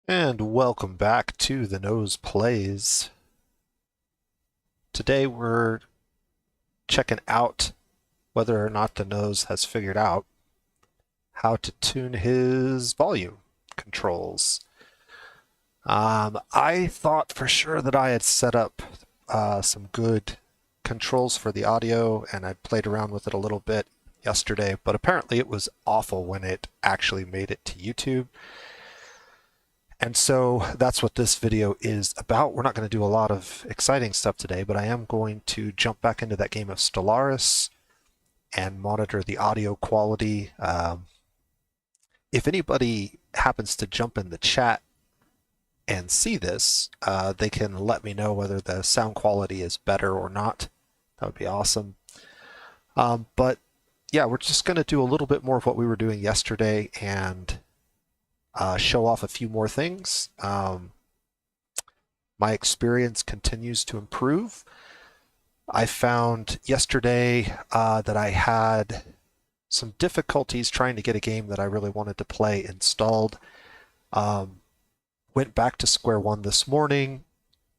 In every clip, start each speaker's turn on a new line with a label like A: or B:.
A: And welcome back to the Nose Plays. Today we're checking out whether or not the Nose has figured out how to tune his volume controls. I thought for sure that I had set up some good controls for the audio, and I played around with it a little bit yesterday, but apparently it was awful when it actually made it to YouTube. And so that's what this video is about. We're not going to do a lot of exciting stuff today, but I am going to jump back into that game of Stellaris and monitor the audio quality. If anybody happens to jump in the chat and see this, they can let me know whether the sound quality is better or not. That would be awesome. But yeah, we're just going to do a little bit more of what we were doing yesterday and show off a few more things. My experience continues to improve. I found yesterday that I had some difficulties trying to get a game that I really wanted to play installed. Went back to square one this morning,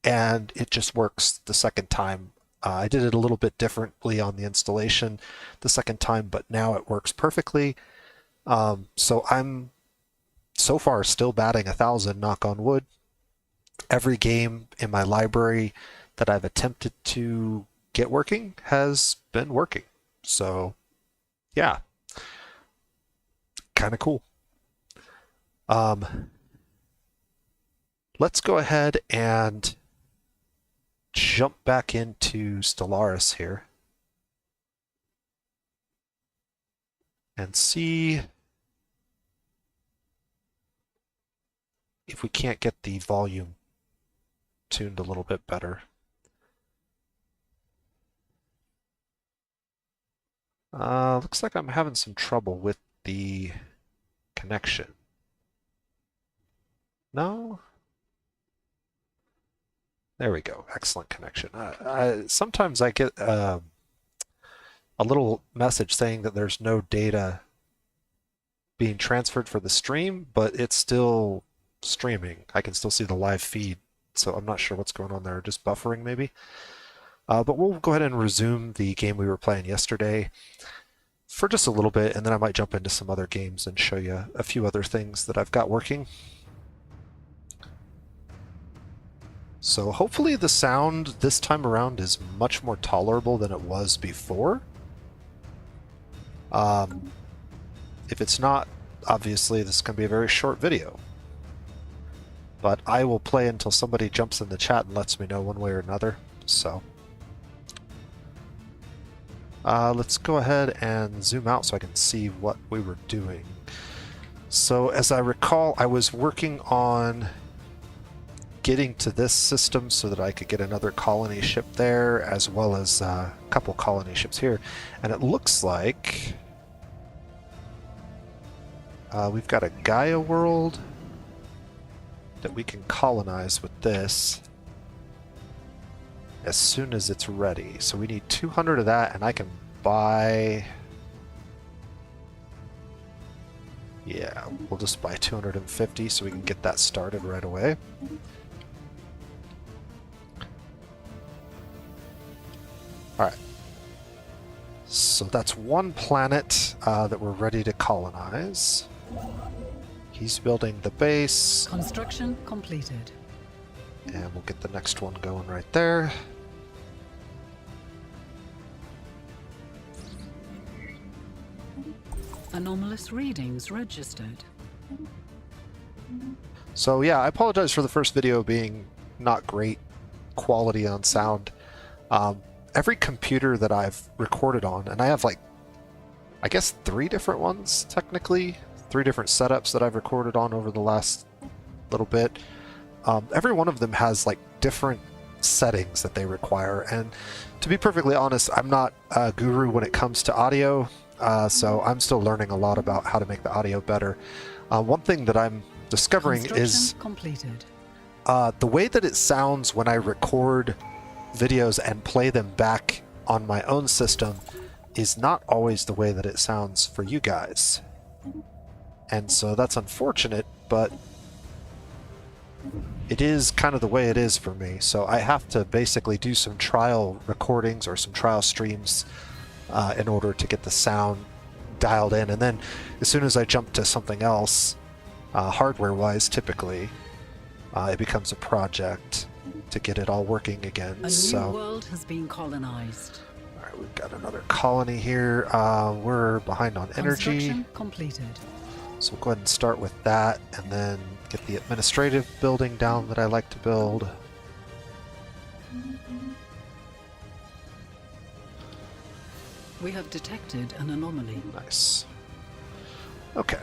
A: and it just works the second time. I did it a little bit differently on the installation the second time, but now it works perfectly. So I'm so far still batting 1,000, knock on wood. Every game in my library that I've attempted to get working has been working. So yeah, kind of cool. Let's go ahead and jump back into Stellaris here and see if we can't get the volume tuned a little bit better. Looks like I'm having some trouble with the connection. No? There we go. Excellent connection. Sometimes I get a little message saying that there's no data being transferred for the stream, but it's still streaming. I can still see the live feed, so I'm not sure what's going on there. Just buffering maybe. But we'll go ahead and resume the game we were playing yesterday for just a little bit, and then I might jump into some other games and show you a few other things that I've got working. So hopefully the sound this time around is much more tolerable than it was before. If it's not, obviously this is going to be a very short video. But I will play until somebody jumps in the chat and lets me know one way or another. So let's go ahead and zoom out so I can see what we were doing. So as I recall, I was working on getting to this system so that I could get another colony ship there, as well as a couple colony ships here. And it looks like we've got a Gaia world that we can colonize with this as soon as it's ready. So we need 200 of that, and I can buy... Yeah, we'll just buy 250 so we can get that started right away. Alright. So that's one planet that we're ready to colonize. He's building the base.
B: Construction completed.
A: And we'll get the next one going right there.
B: Anomalous readings registered.
A: So yeah, I apologize for the first video being not great quality on sound. Every computer that I've recorded on, and I have like, I guess 3 different ones technically, 3 different setups that I've recorded on over the last little bit. Every one of them has like different settings that they require, and to be perfectly honest, I'm not a guru when it comes to audio, so I'm still learning a lot about how to make the audio better. One thing that I'm discovering is
B: completed.
A: The way that it sounds when I record videos and play them back on my own system is not always the way that it sounds for you guys. And so that's unfortunate, but it is kind of the way it is for me. So I have to basically do some trial recordings or some trial streams in order to get the sound dialed in. And then as soon as I jump to something else, hardware-wise, typically, it becomes a project to get it all working again.
B: A new world has been colonized.
A: All right, we've got another colony here. We're behind on energy.
B: Construction completed.
A: So we'll go ahead and start with that, and then get the administrative building down that I like to build.
B: We have detected an anomaly.
A: Nice. Okay.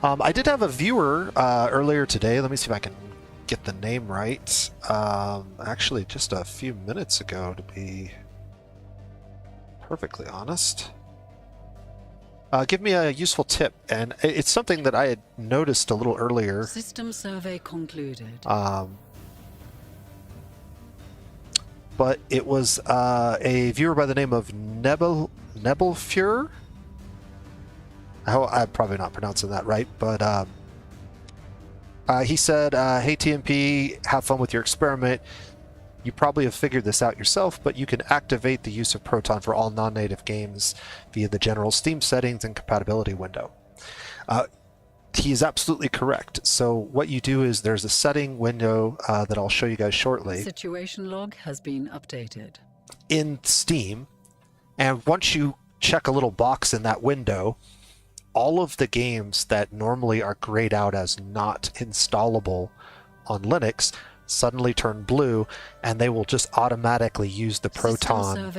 A: I did have a viewer earlier today. Let me see if I can get the name right. Actually, just a few minutes ago, to be perfectly honest. Give me a useful tip, and it's something that I had noticed a little earlier.
B: System survey concluded.
A: But it was a viewer by the name of Nebelfuhrer. I'm probably not pronouncing that right, but he said, hey TNP, have fun with your experiment. You probably have figured this out yourself, but you can activate the use of Proton for all non-native games via the general Steam settings and compatibility window. He is absolutely correct. So what you do is there's a setting window that I'll show you guys shortly.
B: Situation log has been updated.
A: In Steam, and once you check a little box in that window, all of the games that normally are grayed out as not installable on Linux suddenly turn blue, and they will just automatically use the Proton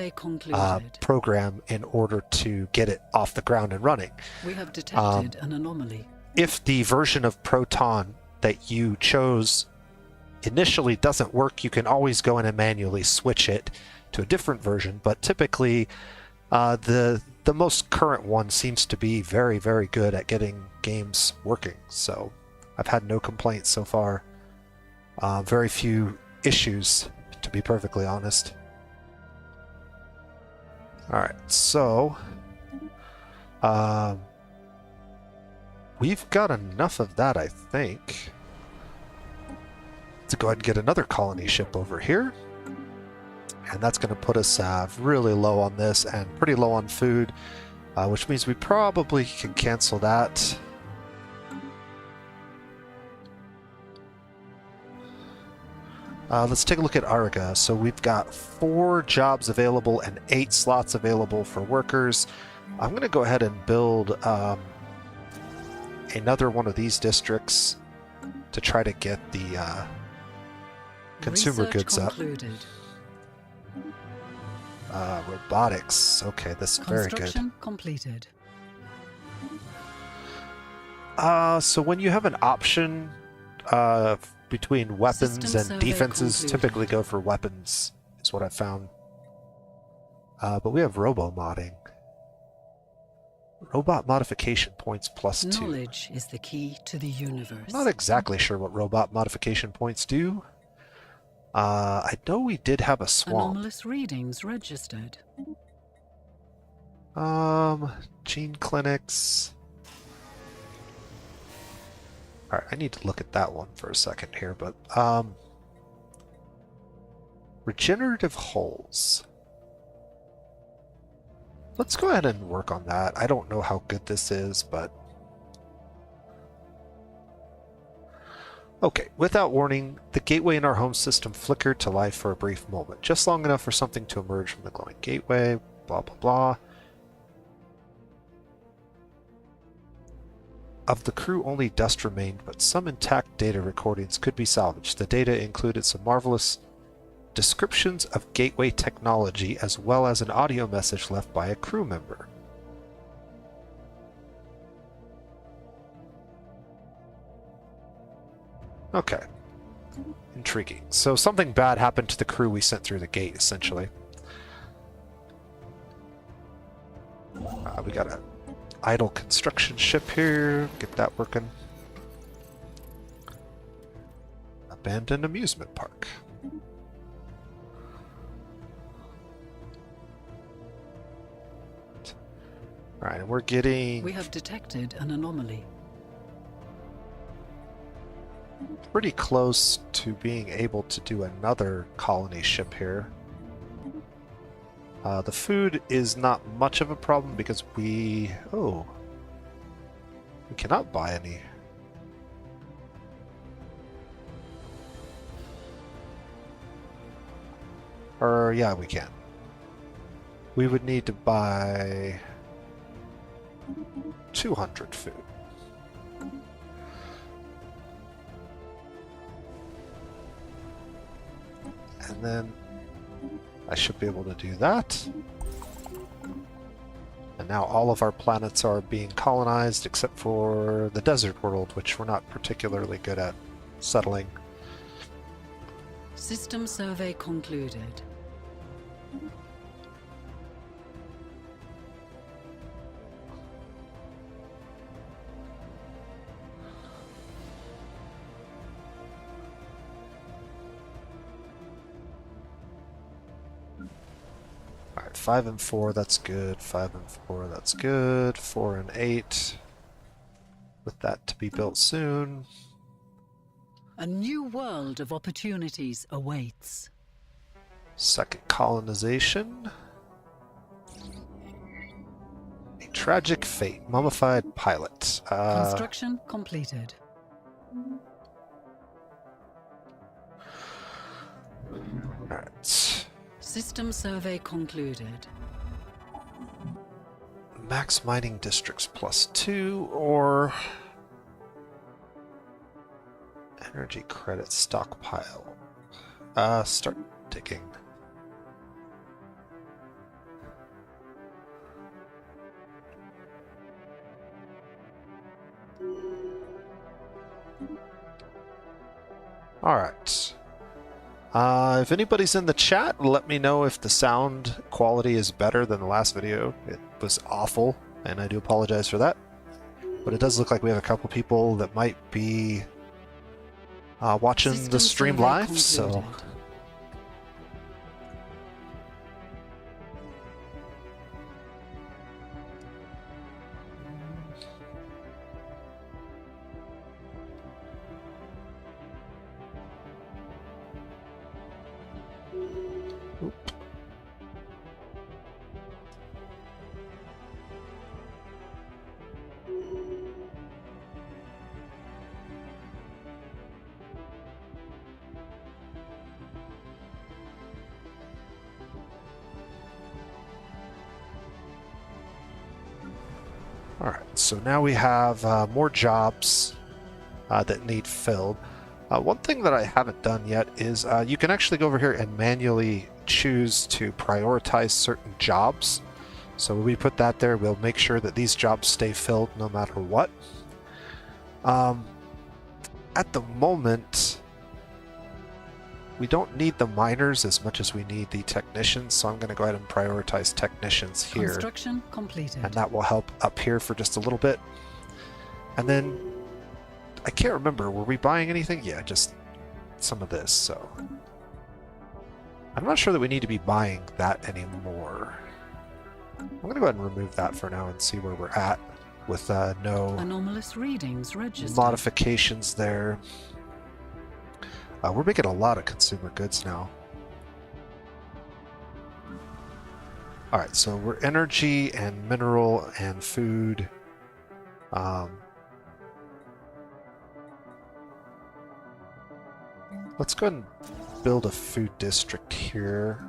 A: program in order to get it off the ground and running.
B: We have detected an anomaly.
A: If the version of Proton that you chose initially doesn't work, you can always go in and manually switch it to a different version, but typically the most current one seems to be very, very good at getting games working. So I've had no complaints so far. Very few issues, to be perfectly honest. Alright, so we've got enough of that, I think, to go ahead and get another colony ship over here. And that's going to put us really low on this and pretty low on food, which means we probably can cancel that. Let's take a look at Arga. So we've got 4 jobs available and 8 slots available for workers. I'm going to go ahead and build another one of these districts to try to get the consumer goods concluded. Up. Robotics. Okay, this is very good.
B: Construction completed.
A: So when you have an option between weapons and defenses, typically go for weapons, is what I found. But we have robo-modding. Robot modification points +2.
B: Knowledge is the key to the universe.
A: I'm not exactly sure what robot modification points do. I know we did have a swamp.
B: Anomalous readings registered.
A: Gene clinics. Alright, I need to look at that one for a second here, but regenerative hulls. Let's go ahead and work on that. I don't know how good this is, but okay, without warning, the gateway in our home system flickered to life for a brief moment, just long enough for something to emerge from the glowing gateway, blah blah blah. Of the crew, only dust remained, but some intact data recordings could be salvaged. The data included some marvelous descriptions of gateway technology, as well as an audio message left by a crew member. Okay. Intriguing. So something bad happened to the crew we sent through the gate, essentially. We got a idle construction ship here. Get that working. Abandoned amusement park. Alright, and we're getting
B: We have detected an anomaly.
A: pretty close to being able to do another colony ship here. The food is not much of a problem because we cannot buy any. Or, yeah, we can. We would need to buy 200 food. And then I should be able to do that. And now all of our planets are being colonized except for the desert world, which we're not particularly good at settling.
B: System survey concluded.
A: Alright, 5 and 4, that's good. 5 and 4, that's good. 4 and 8. With that to be built soon.
B: A new world of opportunities awaits.
A: Second colonization. A tragic fate. Mummified pilot.
B: Construction completed.
A: Alright.
B: System survey concluded.
A: Max mining districts +2 or energy credit stockpile. Start digging. Alright. If anybody's in the chat, let me know if the sound quality is better than the last video. It was awful, and I do apologize for that. But it does look like we have a couple people that might be watching
B: System
A: the stream
B: survey
A: live, so...
B: concluded.
A: Alright, so now we have more jobs that need filled. One thing that I haven't done yet is you can actually go over here and manually choose to prioritize certain jobs. So when we put that there, we'll make sure that these jobs stay filled no matter what. At the moment, we don't need the miners as much as we need the technicians, so I'm going to go ahead and prioritize technicians here.
B: Construction completed.
A: And that will help up here for just a little bit. And then, I can't remember, were we buying anything? Yeah, just some of this, so... I'm not sure that we need to be buying that anymore. I'm going to go ahead and remove that for now and see where we're at with no
B: Anomalous readings registered.
A: modifications there. We're making a lot of consumer goods now. Alright, so we're energy and mineral and food. Let's go ahead and build a food district here.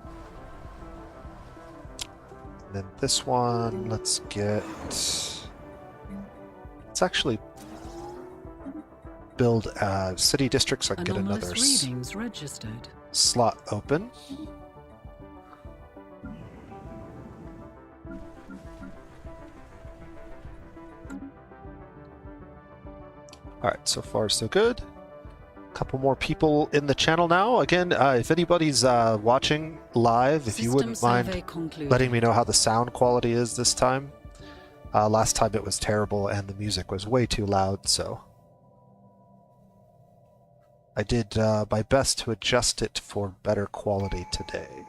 A: And then this one, let's get... Let's actually build a city district so I can get
B: Anomalous
A: another
B: readings registered.
A: slot open. Alright, so far so good. Couple more people in the channel now. Again, if anybody's watching live, if you wouldn't mind letting me know how the sound quality is this time. Last time it was terrible and the music was way too loud, so I did my best to adjust it for better quality today.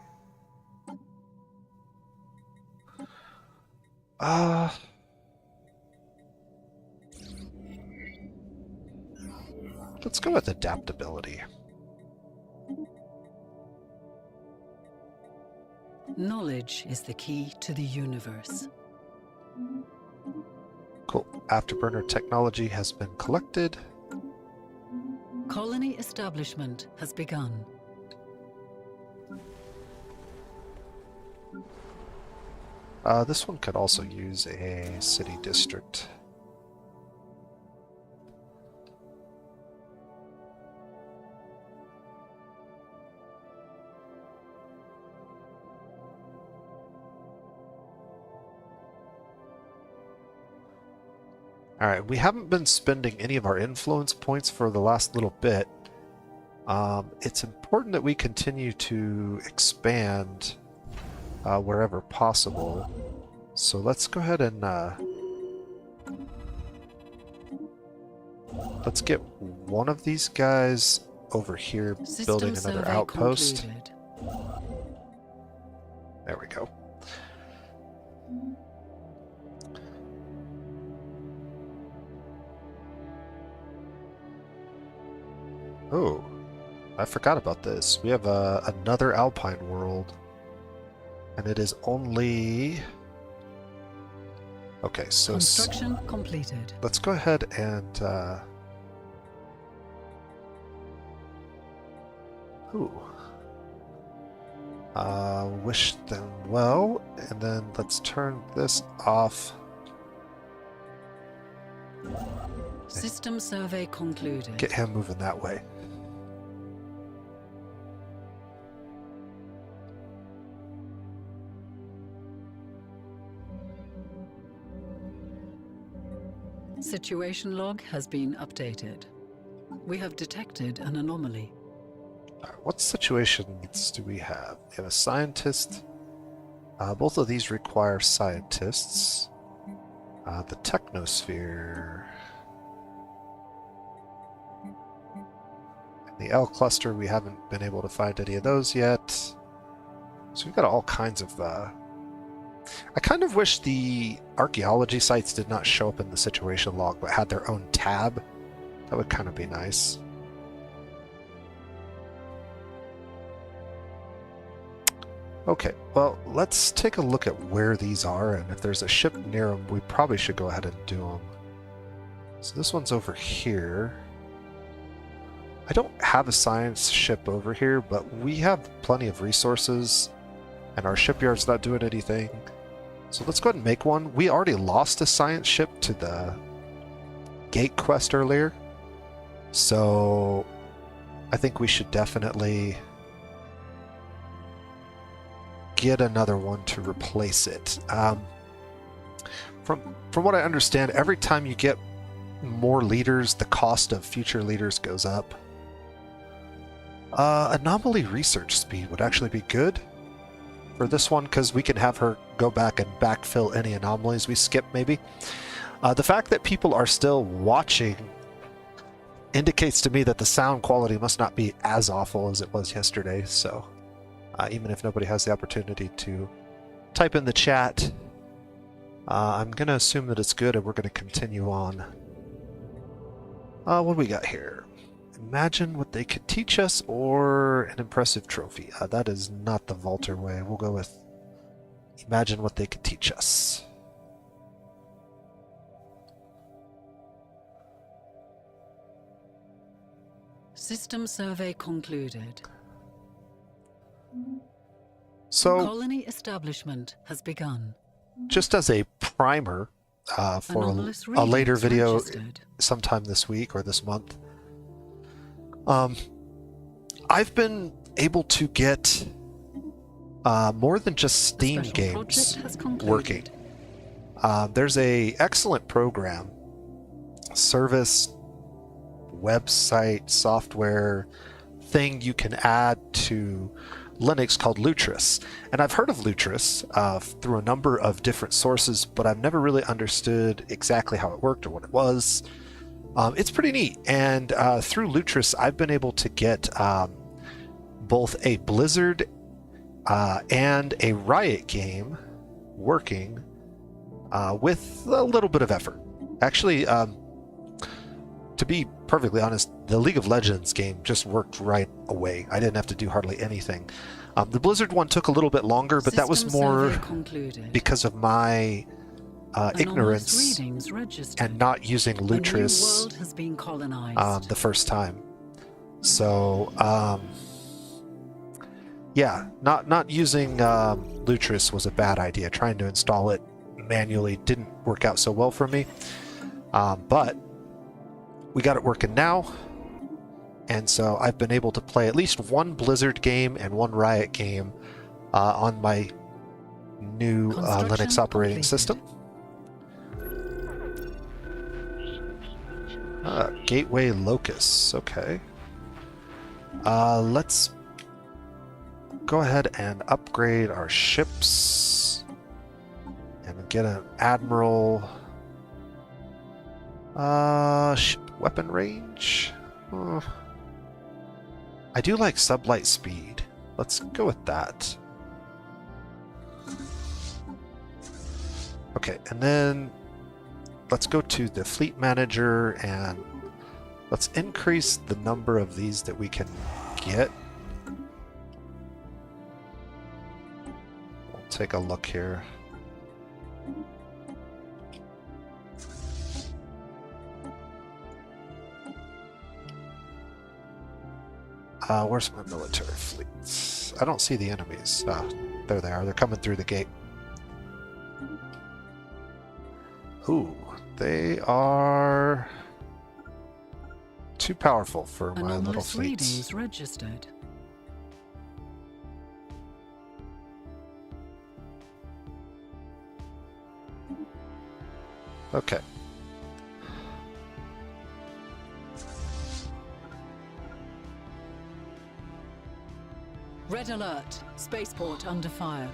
A: Let's go with adaptability.
B: Knowledge is the key to the universe.
A: Cool. Afterburner technology has been collected.
B: Colony establishment has begun.
A: This one could also use a city district. Alright, we haven't been spending any of our influence points for the last little bit. It's important that we continue to expand wherever possible. So let's go ahead and let's get one of these guys over here building another outpost.
B: Concluded.
A: There we go. Oh, I forgot about this. We have another Alpine world. And it is only... Okay, so...
B: Construction completed.
A: Let's go ahead and... Ooh. Wish them well, and then let's turn this off.
B: System survey concluded.
A: Get him moving that way.
B: Situation log has been updated. We have detected an anomaly.
A: What situations do we have? We have a scientist. Both of these require scientists. The technosphere. The L cluster, we haven't been able to find any of those yet. So we've got all kinds of... I kind of wish the archaeology sites did not show up in the situation log, but had their own tab. That would kind of be nice. Okay, well, let's take a look at where these are, and if there's a ship near them, we probably should go ahead and do them. So this one's over here. I don't have a science ship over here, but we have plenty of resources, and our shipyard's not doing anything. So let's go ahead and make one. We already lost a science ship to the gate quest earlier, so I think we should definitely get another one to replace it. From what I understand, every time you get more leaders, the cost of future leaders goes up. Anomaly research speed would actually be good for this one, because we can have her go back and backfill any anomalies we skip, maybe. The fact that people are still watching indicates to me that the sound quality must not be as awful as it was yesterday, so even if nobody has the opportunity to type in the chat, I'm going to assume that it's good, and we're going to continue on. What do we got here? Imagine what they could teach us, or an impressive trophy. That is not the Volter way. We'll go with imagine what they could teach us.
B: System survey concluded.
A: So,
B: Colony establishment has begun.
A: just as a primer for
B: Anomalous
A: a later
B: readings
A: video
B: registered.
A: sometime this week or this month, I've been able to get more than just Steam
B: Special
A: games
B: project has concluded.
A: working. There's a excellent program, service, website, software thing you can add to Linux called Lutris. And I've heard of Lutris through a number of different sources, but I've never really understood exactly how it worked or what it was. It's pretty neat. And through Lutris, I've been able to get both a Blizzard and a Riot game working with a little bit of effort. Actually, to be perfectly honest, the League of Legends game just worked right away. I didn't have to do hardly anything. The Blizzard one took a little bit longer, but that was
B: System
A: more
B: survey concluded.
A: because of my
B: Anomalous
A: ignorance
B: readings registered.
A: and not using
B: A new
A: Lutris
B: world has been colonized.
A: the first time. So, yeah, not using Lutris was a bad idea. Trying to install it manually didn't work out so well for me. But we got it working now. And so I've been able to play at least one Blizzard game and one Riot game on my new Linux operating
B: completed.
A: system. Gateway Locus, okay. Let's go ahead and upgrade our ships and get an Admiral ship weapon range. I do like sublight speed. Let's go with that. Okay, and then let's go to the fleet manager and let's increase the number of these that we can get. We'll take a look here. Where's my military fleets? I don't see the enemies. Ah, there they are. They're coming through the gate. Ooh, they are too powerful for my little
B: Anomalous
A: fleets.
B: readings registered.
A: Okay.
B: Red alert. Spaceport under fire.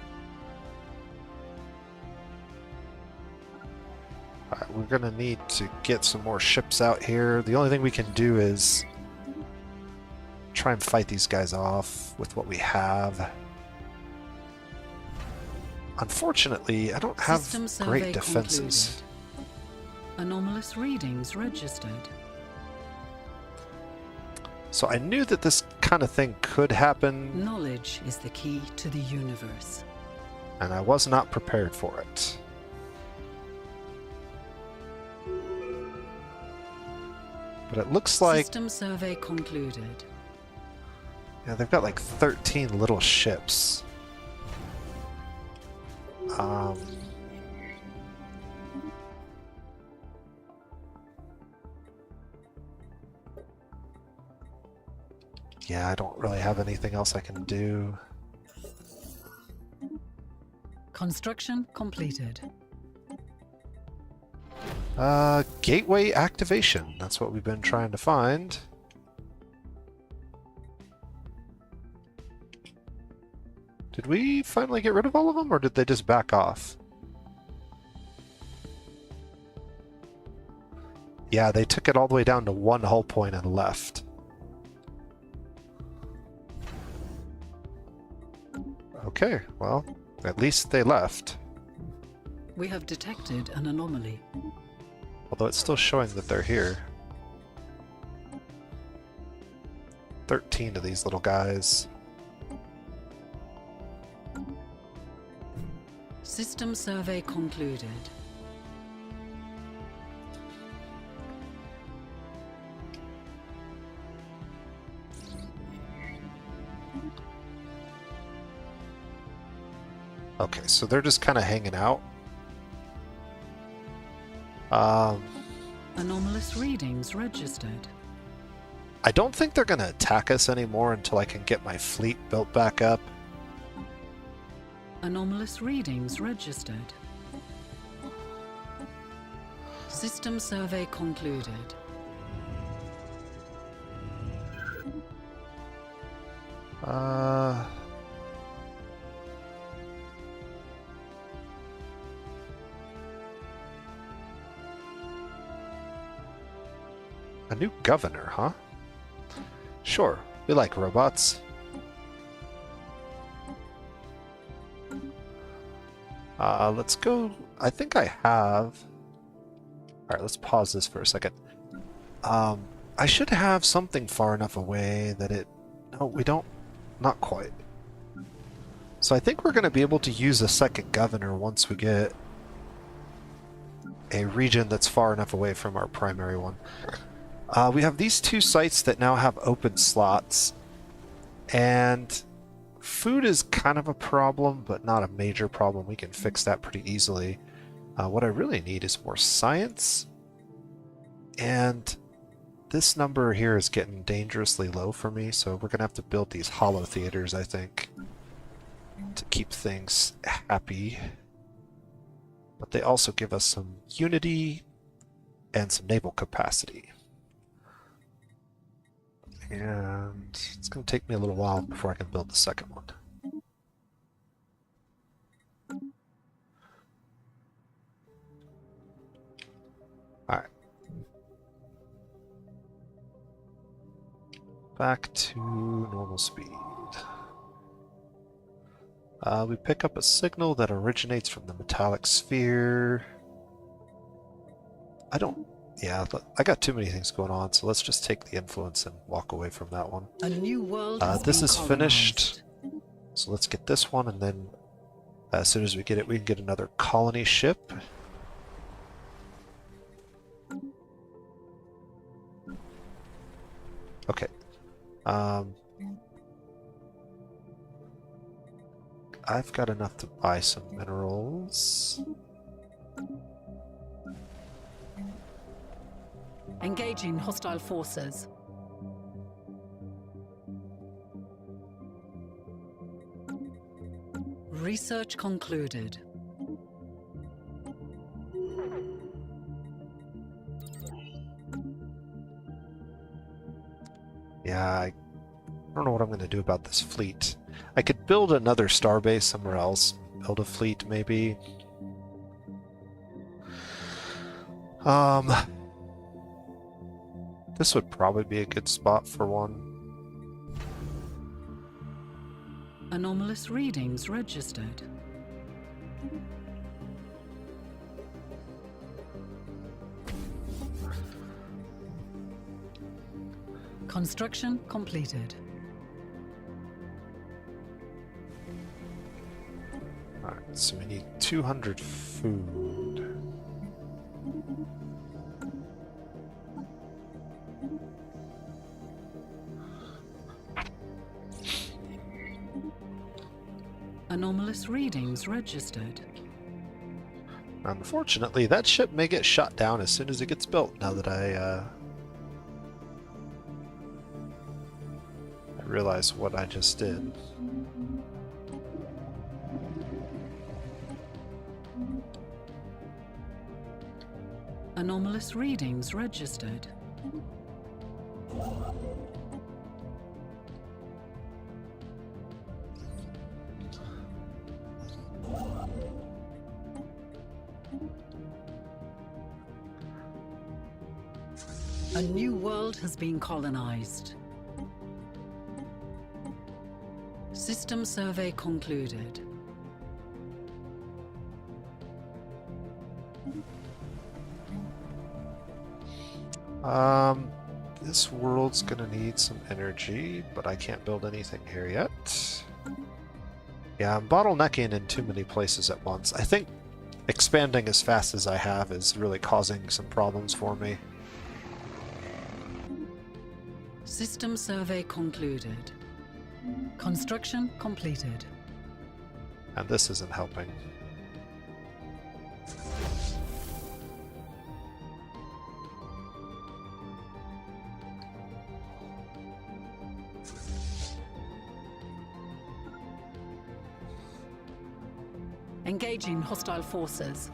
A: Alright, we're gonna need to get some more ships out here. The only thing we can do is try and fight these guys off with what we have. Unfortunately, I don't have
B: System
A: great
B: survey
A: defenses.
B: concluded. Anomalous readings registered.
A: So I knew that this kind of thing could happen,
B: Knowledge is the key to the universe.
A: and I was not prepared for it. But it looks like,
B: System survey concluded.
A: yeah, they've got like 13 little ships. Yeah, I don't really have anything else I can do.
B: Construction completed.
A: Gateway activation. That's what we've been trying to find. Did we finally get rid of all of them, or did they just back off? Yeah, they took it all the way down to one hull point and left. Okay, well, at least they left.
B: We have detected an anomaly.
A: Although it's still showing that they're here. 13 of these little guys.
B: System survey concluded.
A: Okay, so they're just kind of hanging out.
B: Anomalous readings registered.
A: I don't think they're going to attack us anymore until I can get my fleet built back up.
B: Anomalous readings registered. System survey concluded.
A: A new governor, huh? Sure, we like robots. Let's go. I think I have. Alright, let's pause this for a second. I I should have something far enough away that it... No, we don't. Not quite. So I think we're going to be able to use a second governor once we get a region that's far enough away from our primary one. We have these two sites that now have open slots, and food is kind of a problem, but not a major problem. We can fix that pretty easily. What I really need is more science, and this number here is getting dangerously low for me, so we're going to have to build these hollow theaters, I think, to keep things happy. But they also give us some unity and some naval capacity. And it's going to take me a little while before I can build the second one. Alright. Back to normal speed. We pick up a signal that originates from the metallic sphere. Yeah, I got too many things going on, so let's just take the influence and walk away from that one.
B: A new world
A: This is finished, so let's get this one, and then as soon as we get it, we can get another colony ship. Okay. I've got enough to buy some minerals.
B: Engaging hostile forces. Research concluded.
A: Yeah, I don't know what I'm going to do about this fleet. I could build another starbase somewhere else. Build a fleet, maybe. This would probably be a good spot for one.
B: Anomalous readings registered. Construction completed.
A: Alright, so we need 200 food.
B: Anomalous readings registered.
A: Unfortunately, that ship may get shot down as soon as it gets built, now that I realize what I just did.
B: Anomalous readings registered. A new world has been colonized. System survey concluded.
A: This world's gonna need some energy, but I can't build anything here yet. Yeah, I'm bottlenecking in too many places at once. I think expanding as fast as I have is really causing some problems for me.
B: System survey concluded. Construction completed.
A: And this isn't helping.
B: Engaging hostile forces.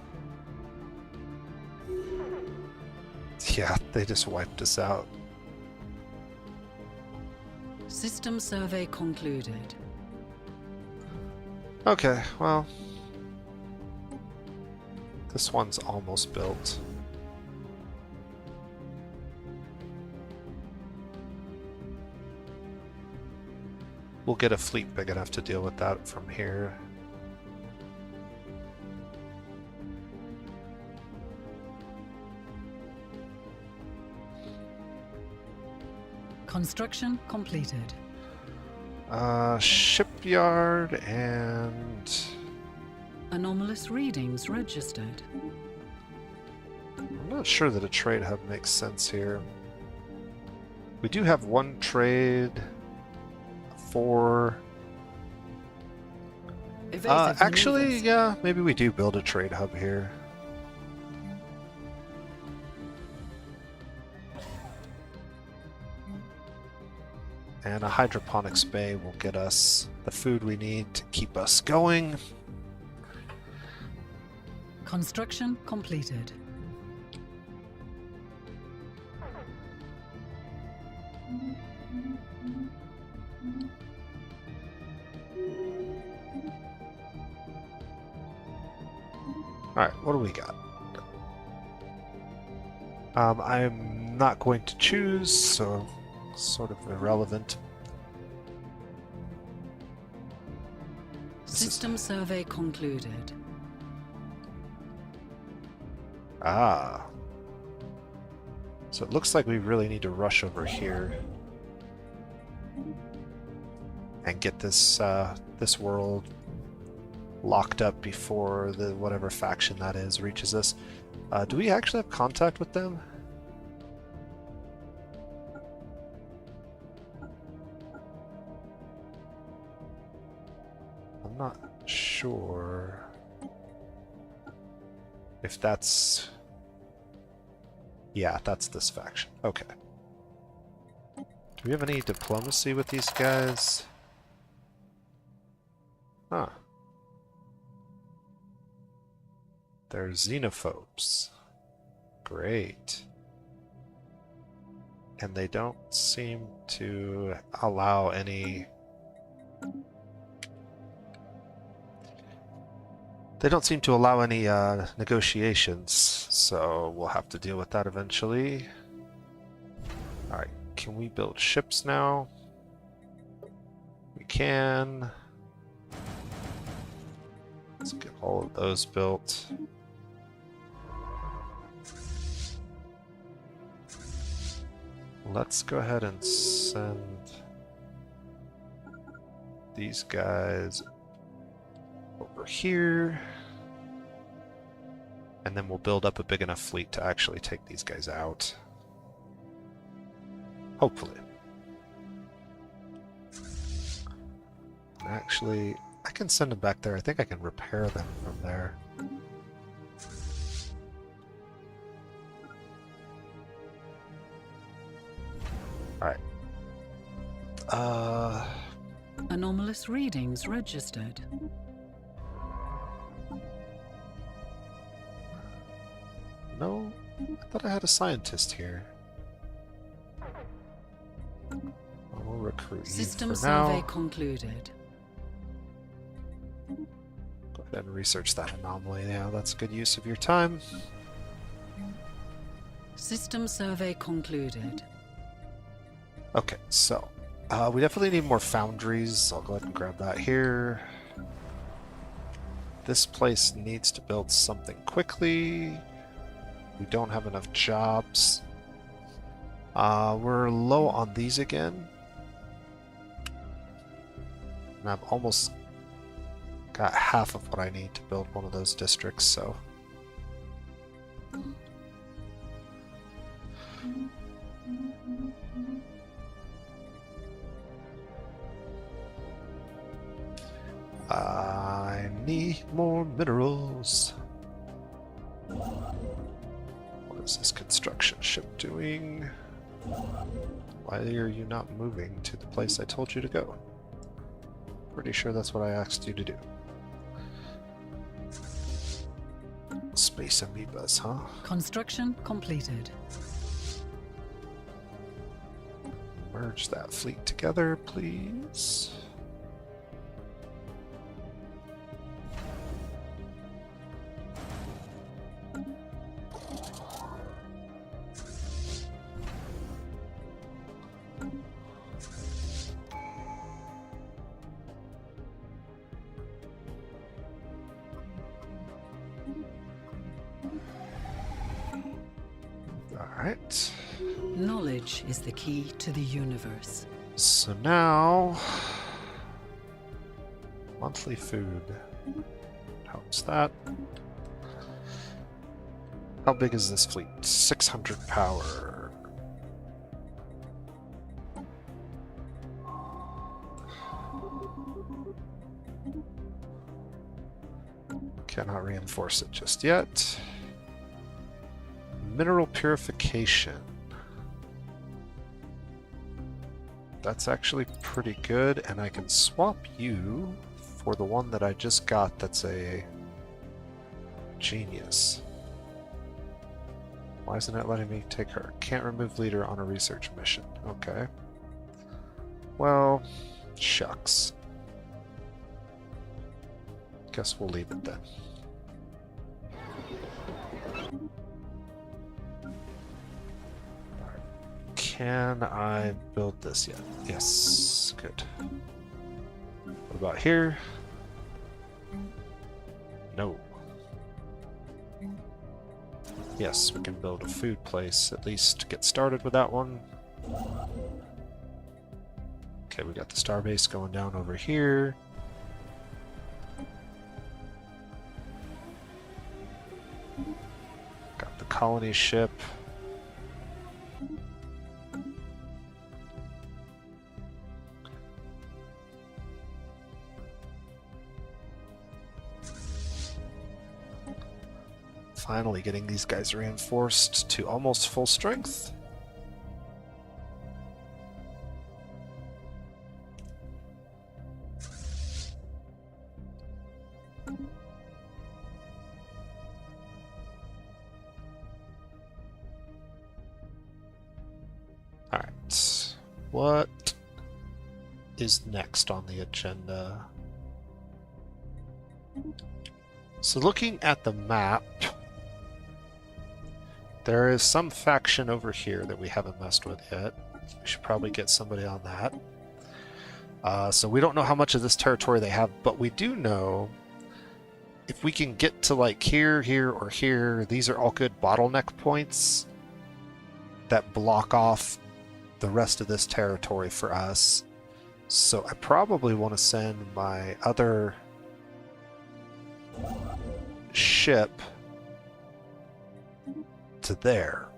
A: Yeah, they just wiped us out.
B: System survey concluded.
A: Okay, well, this one's almost built. We'll get a fleet big enough to deal with that from here.
B: Construction completed.
A: Shipyard and...
B: Anomalous readings registered.
A: I'm not sure that a trade hub makes sense here. We do have one trade for...
B: Evasive
A: actually,
B: maneuvers.
A: yeah, maybe we do build a trade hub here. And a hydroponics bay will get us the food we need to keep us going.
B: Construction completed.
A: Alright, what do we got? I'm not going to choose, so sort of irrelevant.
B: System survey concluded.
A: Ah. So it looks like we really need to rush over here and get this this world locked up before the whatever faction that is reaches us. Do we actually have contact with them? I'm not sure if that's... Yeah, that's this faction. Okay. Do we have any diplomacy with these guys? Huh. They're xenophobes. Great. And they don't seem to allow any... They don't seem to allow any negotiations, so we'll have to deal with that eventually. Alright, can we build ships now? We can. Let's get all of those built. Let's go ahead and send these guys over here, and then we'll build up a big enough fleet to actually take these guys out. Hopefully. Actually, I can send them back there. I think I can repair them from there. Alright.
B: Anomalous readings registered.
A: No, I thought I had a scientist here. We'll recruit you
B: System
A: for
B: survey
A: now.
B: concluded.
A: Go ahead and research that anomaly. Yeah, that's a good use of your time.
B: System survey concluded.
A: Okay, so we definitely need more foundries. I'll go ahead and grab that here. This place needs to build something quickly. We don't have enough jobs. We're low on these again. And I've almost got half of what I need to build one of those districts, so... I need more minerals. What is this construction ship doing? Why are you not moving to the place I told you to go? Pretty sure that's what I asked you to do. Space amoebas, huh?
B: Construction completed.
A: Merge that fleet together, please. Alright.
B: Knowledge is the key to the universe.
A: So now, monthly food. How's that? How big is this fleet? 600 power. Cannot reinforce it just yet. Mineral purification. That's actually pretty good, and I can swap you for the one that I just got that's a genius. Why isn't it letting me take her? Can't remove leader on a research mission. Okay. Well, shucks. Guess we'll leave it then. Can I build this yet? Yes, good. What about here? No. Yes, we can build a food place, at least to get started with that one. Okay, we got the starbase going down over here. Got the colony ship. Finally getting these guys reinforced to almost full strength. Alright, what is next on the agenda? So looking at the map, there is some faction over here that we haven't messed with yet. We should probably get somebody on that. So we don't know how much of this territory they have, but we do know if we can get to like here, here, or here, these are all good bottleneck points that block off the rest of this territory for us. So I probably want to send my other ship to there.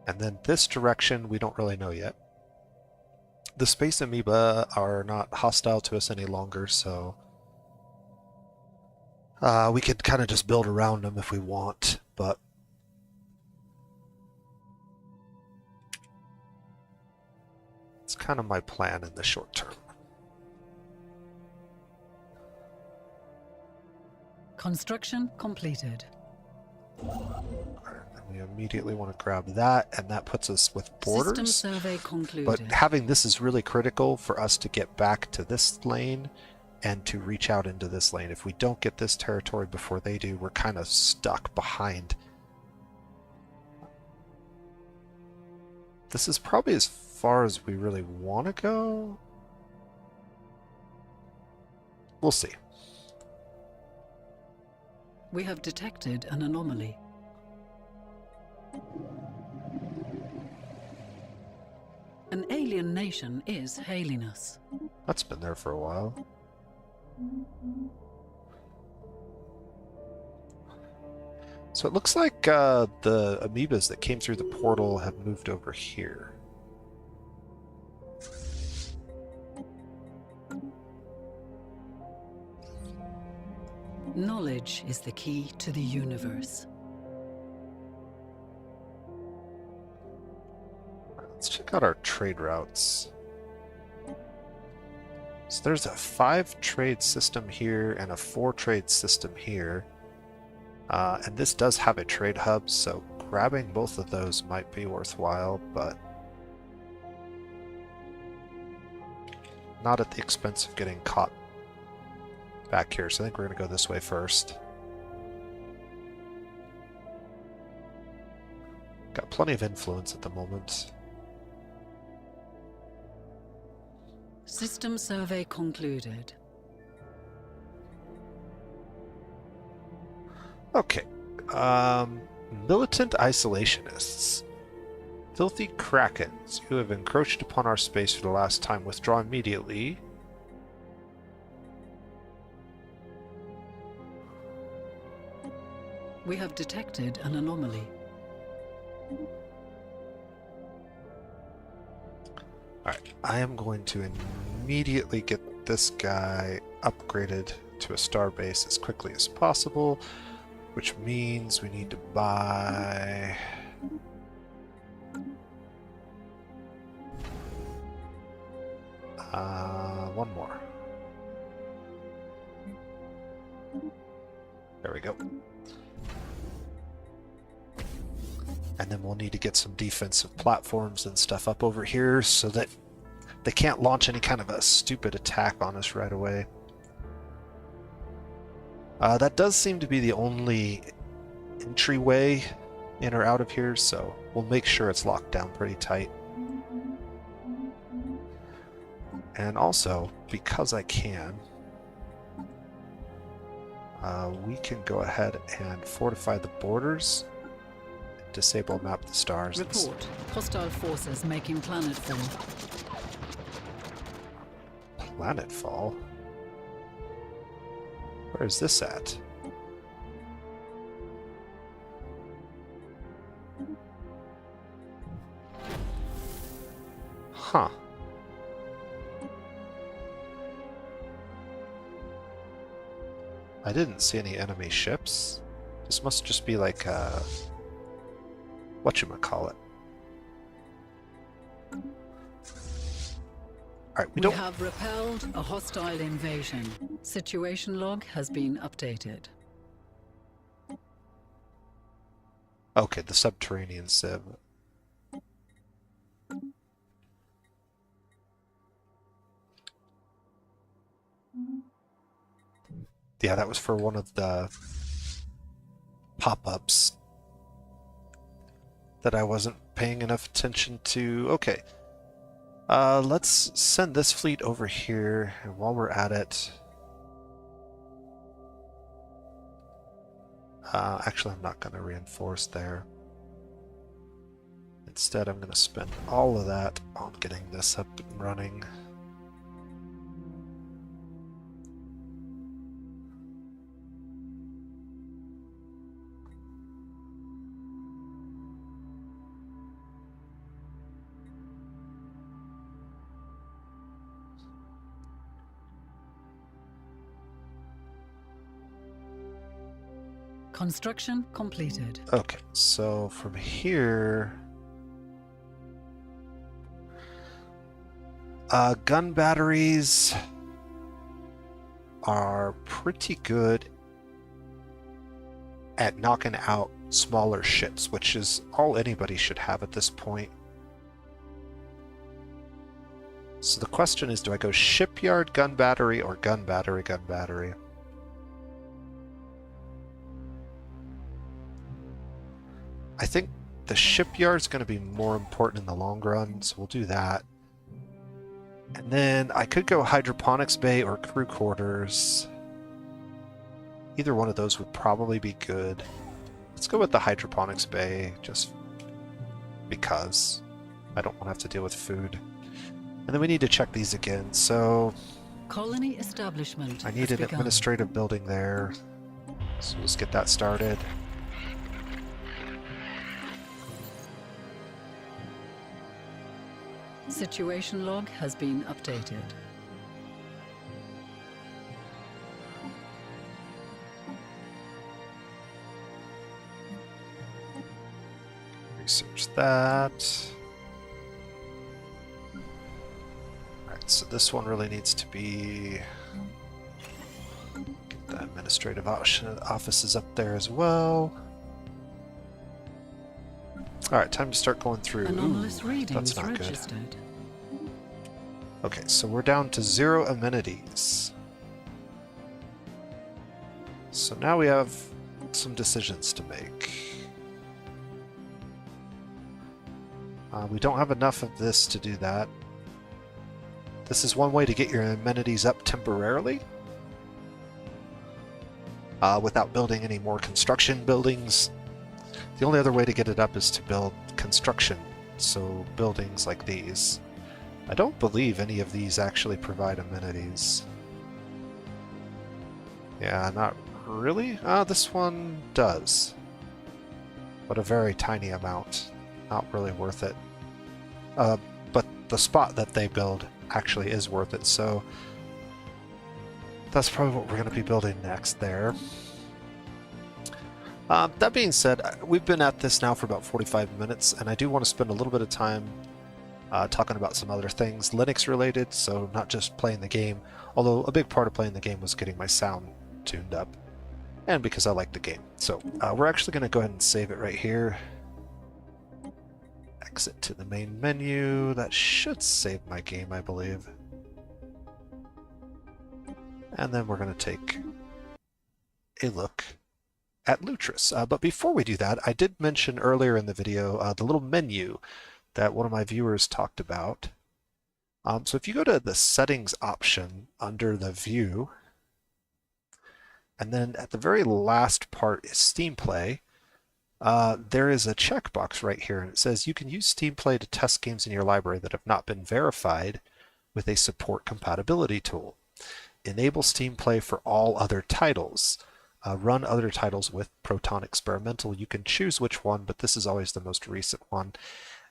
A: And then this direction, we don't really know yet. The space amoeba are not hostile to us any longer, so we could kind of just build around them if we want, but it's kind of my plan in the short term.
B: Construction completed.
A: And we immediately want to grab that, and that puts us with borders.
B: System survey concluded.
A: But having this is really critical for us to get back to this lane and to reach out into this lane. If we don't get this territory before they do, we're kind of stuck behind. This is probably as far as we really want to go. We'll see.
B: We have detected an anomaly. An alien nation is hailing us.
A: That's been there for a while. So it looks like the amoebas that came through the portal have moved over here.
B: Knowledge is the key to the universe.
A: Let's check out our trade routes. So there's a 5-trade system here and a 4-trade system here. And this does have a trade hub, so grabbing both of those might be worthwhile, but not at the expense of getting caught back here. So I think we're going to go this way first. Got plenty of influence at the moment.
B: System survey concluded.
A: Okay, Um, Militant isolationists. Filthy krakens, you have encroached upon our space for the last time. Withdraw immediately.
B: We have detected an anomaly.
A: Alright, I am going to immediately get this guy upgraded to a starbase as quickly as possible, which means we need to buy... one more. There we go. And then we'll need to get some defensive platforms and stuff up over here so that they can't launch any kind of a stupid attack on us right away. That does seem to be the only entryway in or out of here, so we'll make sure it's locked down pretty tight. And also, because I can, we can go ahead and fortify the borders, disable map the stars.
B: Report. Hostile forces making planetfall.
A: Planetfall? Where is this at? Huh. I didn't see any enemy ships. This must just be like whatchamacallit. Alright,
B: We have repelled a hostile invasion. Situation log has been updated.
A: Okay, the subterranean civ. Yeah, that was for one of the pop-ups that I wasn't paying enough attention to. Okay. Let's send this fleet over here, and while we're at it... actually, I'm not going to reinforce there. Instead, I'm going to spend all of that on getting this up and running.
B: Construction completed.
A: Okay, so from here... gun batteries are pretty good at knocking out smaller ships, which is all anybody should have at this point. So the question is, do I go shipyard gun battery or gun battery gun battery? I think the shipyard's going to be more important in the long run, so we'll do that. And then I could go hydroponics bay or crew quarters. Either one of those would probably be good. Let's go with the hydroponics bay, just because I don't want to have to deal with food. And then we need to check these again, so...
B: Colony establishment
A: I need an
B: begun.
A: administrative building there, so let's get that started.
B: Situation log has been updated.
A: Research that. Alright, so this one really needs to be... Get the administrative offices up there as well. Alright, time to start going through.
B: Anomalous
A: Ooh,
B: readings
A: that's not good.
B: registered.
A: Okay, so we're down to 0 amenities. So now we have some decisions to make. We don't have enough of this to do that. This is one way to get your amenities up temporarily. without building any more construction buildings. The only other way to get it up is to build construction, so buildings like these. I don't believe any of these actually provide amenities. Yeah, not really. This one does, but a very tiny amount. Not really worth it. But the spot that they build actually is worth it, so that's probably what we're going to be building next there. That being said, we've been at this now for about 45 minutes, and I do want to spend a little bit of time talking about some other things Linux related, so not just playing the game, although a big part of playing the game was getting my sound tuned up, and because I like the game. So we're actually going to go ahead and save it right here. Exit to the main menu. That should save my game, I believe. And then we're going to take a look at Lutris. But before we do that, I did mention earlier in the video the little menu that one of my viewers talked about. So if you go to the settings option under the view, and then at the very last part is Steam Play, there is a checkbox right here, and it says you can use Steam Play to test games in your library that have not been verified with a support compatibility tool. Enable Steam Play for all other titles. Run other titles with Proton Experimental. You can choose which one, but this is always the most recent one.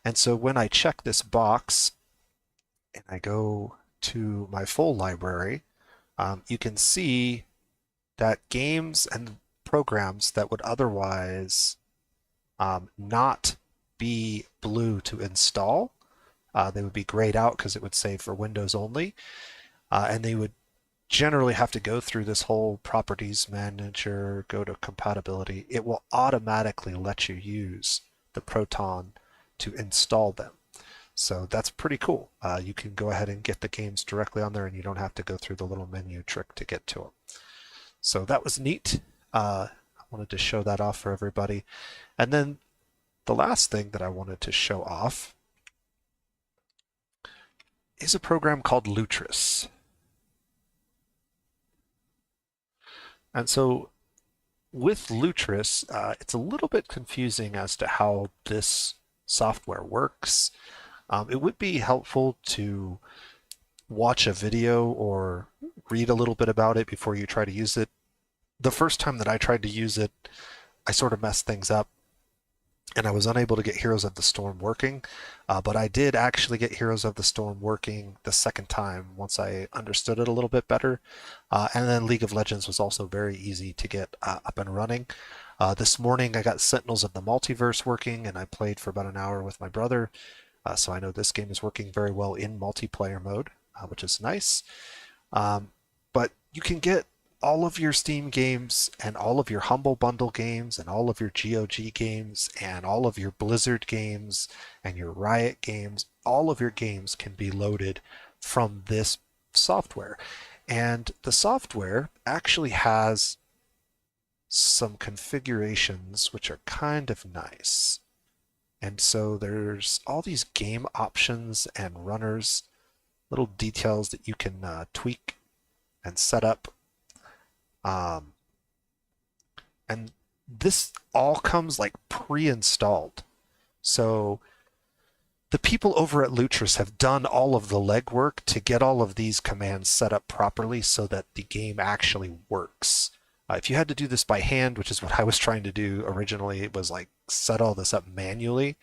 A: And so when I check this box and I go to my full library, you can see that games and programs that would otherwise not be blue to install, they would be grayed out because it would say for Windows only, and they would generally have to go through this whole properties manager, go to compatibility. It will automatically let you use the Proton to install them. So that's pretty cool. You can go ahead and get the games directly on there, and you don't have to go through the little menu trick to get to them. So that was neat. I wanted to show that off for everybody. And then the last thing that I wanted to show off is a program called Lutris. And so with Lutris, it's a little bit confusing as to how this software works. It would be helpful to watch a video or read a little bit about it before you try to use it. The first time that I tried to use it, I sort of messed things up, and I was unable to get Heroes of the Storm working, but I did actually get Heroes of the Storm working the second time once I understood it a little bit better. And then League of Legends was also very easy to get up and running. This morning I got Sentinels of the Multiverse working, and I played for about an hour with my brother, so I know this game is working very well in multiplayer mode, which is nice. But you can get all of your Steam games and all of your Humble Bundle games and all of your GOG games and all of your Blizzard games and your Riot games. All of your games can be loaded from this software. And the software actually has some configurations which are kind of nice. And so there's all these game options and runners, little details that you can tweak and set up. And this all comes like pre-installed. So the people over at Lutris have done all of the legwork to get all of these commands set up properly so that the game actually works. If you had to do this by hand, which is what I was trying to do originally, it was like set all this up manually.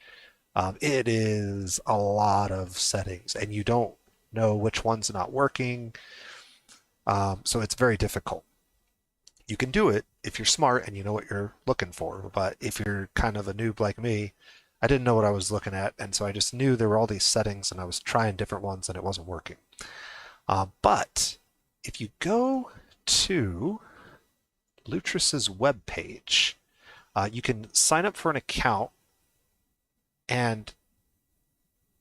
A: It is a lot of settings, and you don't know which one's not working. So it's very difficult. You can do it if you're smart and you know what you're looking for, but if you're kind of a noob like me, I didn't know what I was looking at, and so I just knew there were all these settings and I was trying different ones and it wasn't working. But if you go to Lutris's webpage, you can sign up for an account, and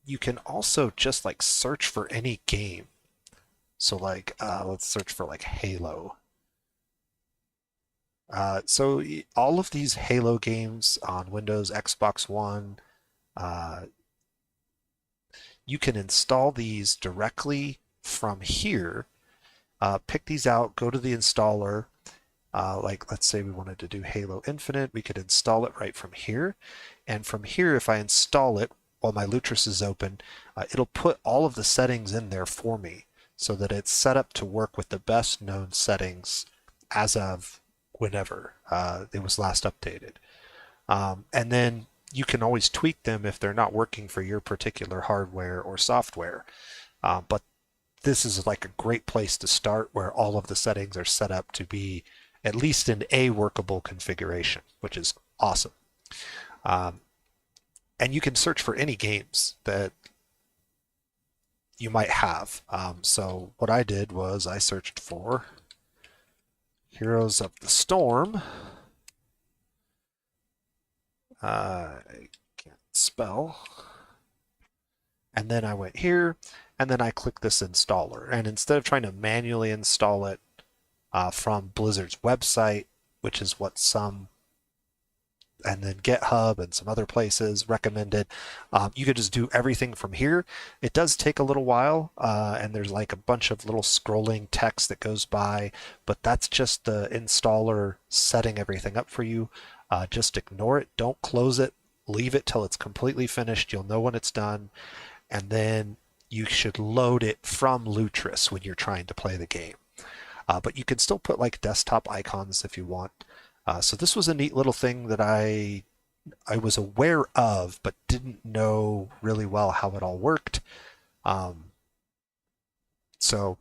A: you can also just like search for any game. So like, let's search for like Halo. So all of these Halo games on Windows, Xbox One, you can install these directly from here. Pick these out, go to the installer, Like let's say we wanted to do Halo Infinite, we could install it right from here. And from here, if I install it while my Lutris is open, it'll put all of the settings in there for me so that it's set up to work with the best known settings as of whenever it was last updated. And then you can always tweak them if they're not working for your particular hardware or software. But this is like a great place to start where all of the settings are set up to be at least in a workable configuration, which is awesome. Um, and you can search for any games that you might have. So what I did was I searched for Heroes of the Storm. I can't spell. And then I went here, and then I clicked this installer. And instead of trying to manually install it from Blizzard's website, which is what some, and then GitHub and some other places recommended, you could just do everything from here. It does take a little while, and there's like a bunch of little scrolling text that goes by, but that's just the installer setting everything up for you. Just ignore it. Don't close it. Leave it till it's completely finished. You'll know when it's done. And then you should load it from Lutris when you're trying to play the game. But you can still put like desktop icons if you want. So this was a neat little thing that I was aware of, but didn't know really well how it all worked. So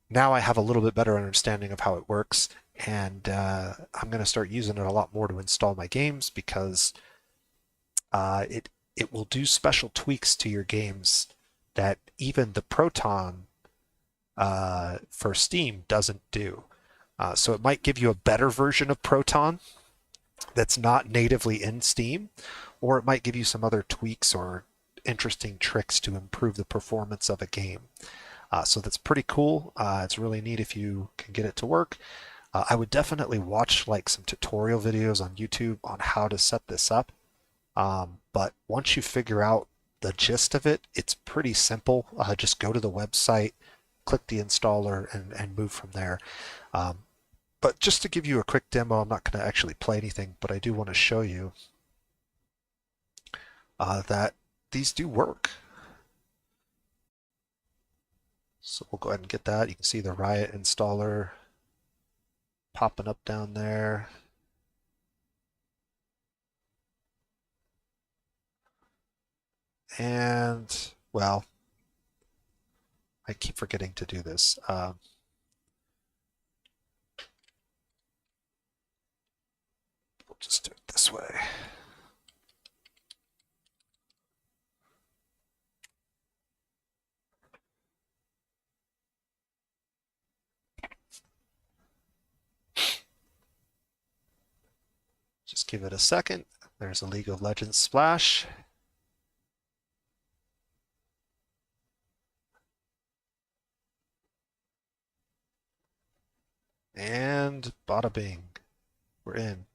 A: now I have a little bit better understanding of how it works, and I'm going to start using it a lot more to install my games because it will do special tweaks to your games that even the Proton for Steam doesn't do. So it might give you a better version of Proton that's not natively in Steam, or it might give you some other tweaks or interesting tricks to improve the performance of a game. So that's pretty cool. It's really neat if you can get it to work. I would definitely watch like some tutorial videos on YouTube on how to set this up. But once you figure out the gist of it, it's pretty simple. Just go to the website, click the installer, and move from there. But just to give you a quick demo, I'm not going to actually play anything, but I do want to show you that these do work. So we'll go ahead and get that. You can see the Riot installer popping up down there. And, well, I keep forgetting to do this. We'll just do it this way. Just give it a second. There's a League of Legends splash. And bada bing, we're in.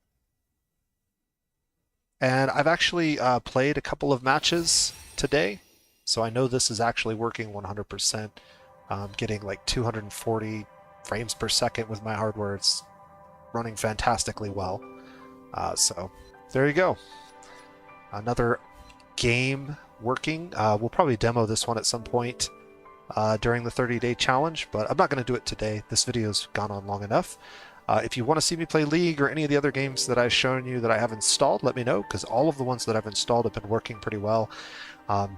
A: And I've actually played a couple of matches today, so I know this is actually working 100%. Getting like 240 frames per second with my hardware. It's running fantastically well. So there you go. Another game working. We'll probably demo this one at some point during the 30-day challenge, but I'm not going to do it today. This video's gone on long enough. If you want to see me play League or any of the other games that I've shown you that I have installed, let me know, because all of the ones that I've installed have been working pretty well.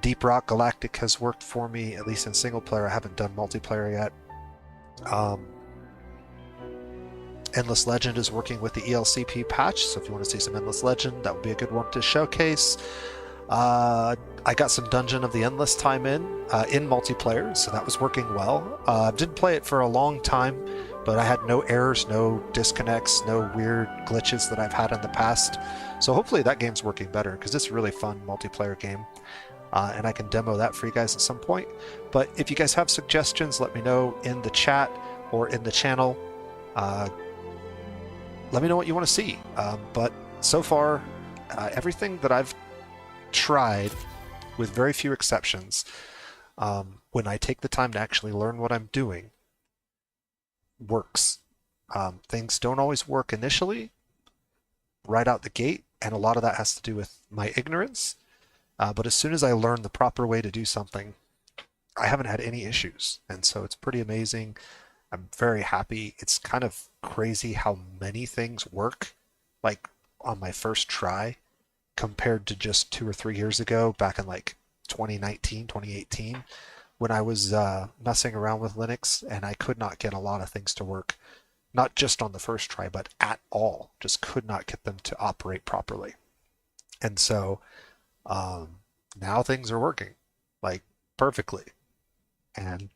A: Deep Rock Galactic has worked for me, at least in single player. I haven't done multiplayer yet. Endless Legend is working with the ELCP patch, so if you want to see some Endless Legend, that would be a good one to showcase. I got some Dungeon of the Endless time in multiplayer, so that was working well. Didn't play it for a long time, but I had no errors, no disconnects, no weird glitches that I've had in the past. So hopefully that game's working better, because it's a really fun multiplayer game. And I can demo that for you guys at some point. But if you guys have suggestions, let me know in the chat or in the channel. Let me know what you want to see. But so far, everything that I've tried, with very few exceptions, when I take the time to actually learn what I'm doing, works. Things don't always work initially, right out the gate, and a lot of that has to do with my ignorance. But as soon as I learn the proper way to do something, I haven't had any issues. And so it's pretty amazing. I'm very happy. It's kind of crazy how many things work like on my first try compared to just 2 or 3 years ago, back in like 2019, 2018, when I was messing around with Linux and I could not get a lot of things to work, not just on the first try, but at all. Just could not get them to operate properly. And so um, now things are working like perfectly. And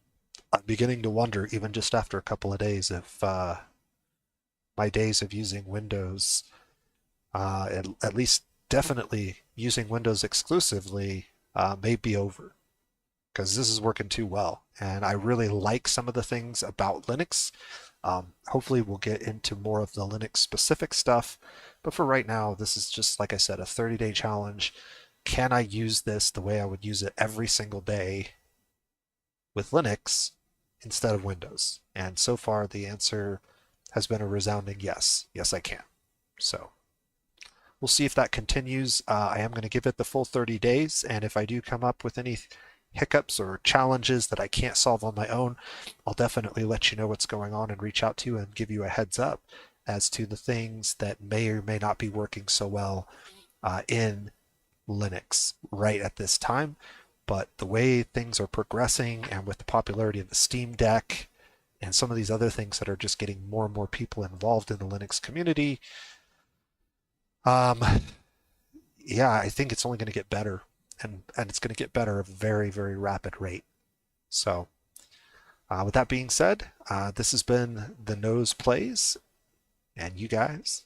A: I'm beginning to wonder, even just after a couple of days, if my days of using Windows, at least definitely using Windows exclusively, may be over because this is working too well. And I really like some of the things about Linux. Hopefully, we'll get into more of the Linux specific stuff. But for right now, this is just, like I said, a 30-day challenge. Can I use this the way I would use it every single day with Linux instead of Windows? And so far, the answer has been a resounding yes. Yes, I can. So we'll see if that continues. I am going to give it the full 30 days, and if I do come up with any hiccups or challenges that I can't solve on my own, I'll definitely let you know what's going on and reach out to you and give you a heads up as to the things that may or may not be working so well in Linux right at this time. But the way things are progressing, and with the popularity of the Steam Deck and some of these other things that are just getting more and more people involved in the Linux community, um, yeah, I think it's only going to get better, and it's going to get better at a very, very rapid rate. So, with that being said, this has been the Nose Plays, and you guys